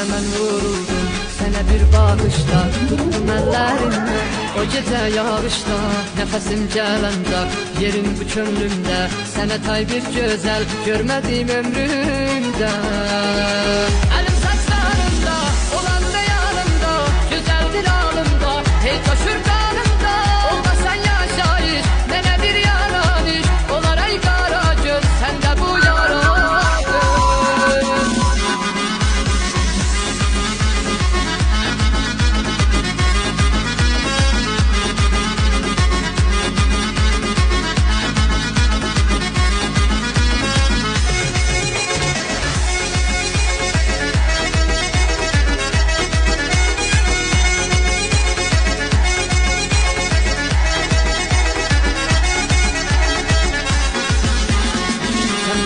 Mən vuruldum sənə bir baxışda, tutdum əllərimdən o gecə yağışda. Nəfəsim gələndə yerin bu könlümdə, sənə tay bir gözəl görmədim ömrümdə. Əlim saçlarımda, olanda yanımda, gözəldir alımda, hey coşur qanımda. Olmasan yaşayış, mənə bir yaranış, olar ay qara göz, səndə bu yaradır.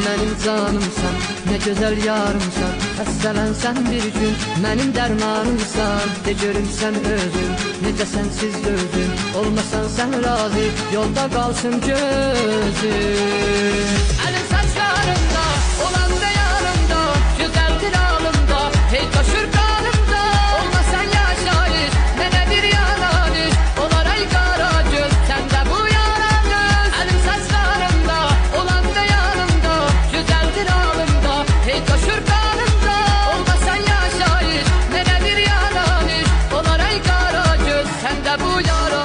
Mənim canımsan, nə gözəl yarımsan, xəstələnsən bir gün, mənim dərmanımsan. De görüm sən özün, necə sənsiz dözüm, olmasan sən razı, yolda qalsın gözüm. Əlim saçlarımda, olanda yanımda, gözəldir alımda, hey coşur qanımda. Olmasan yaşayış, mənə bir yalanış, olar ay qara göz, səndə bu yaranış. Əlim saçlarımda, olanda yanımda, gözəldir alımda, hey coşur qanımda. Olmasan yaşayış, mənə bir yalanış, olar ay qara göz, səndə bu yaranış.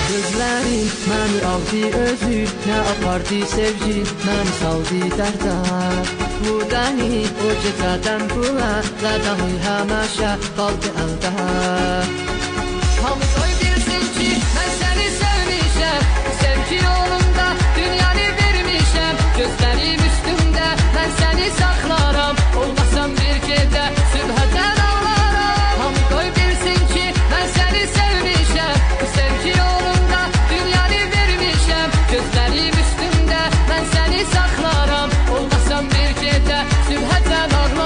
Gözlərin məni aldı özü, nə apardı sevgi, məni saldı dərdə. Bu dəni o gecədən bu əllədən həməşə qaldı əldə. Hamı qoy bilsin ki, mən səni sevmişəm, sevgi yolunda dünyanı vermişəm. Gözlərim üstümdə, mən səni saxlaram, olmasam bir gecə sübhədən ağlaram. Hamı qoy bilsin ki, mən səni sevmişəm, sevgi yolunda dünyanı vermişəm. Gözlərim üstümdə, mən səni saxlaram, olmasam bir gecə sübhədən ağlaram.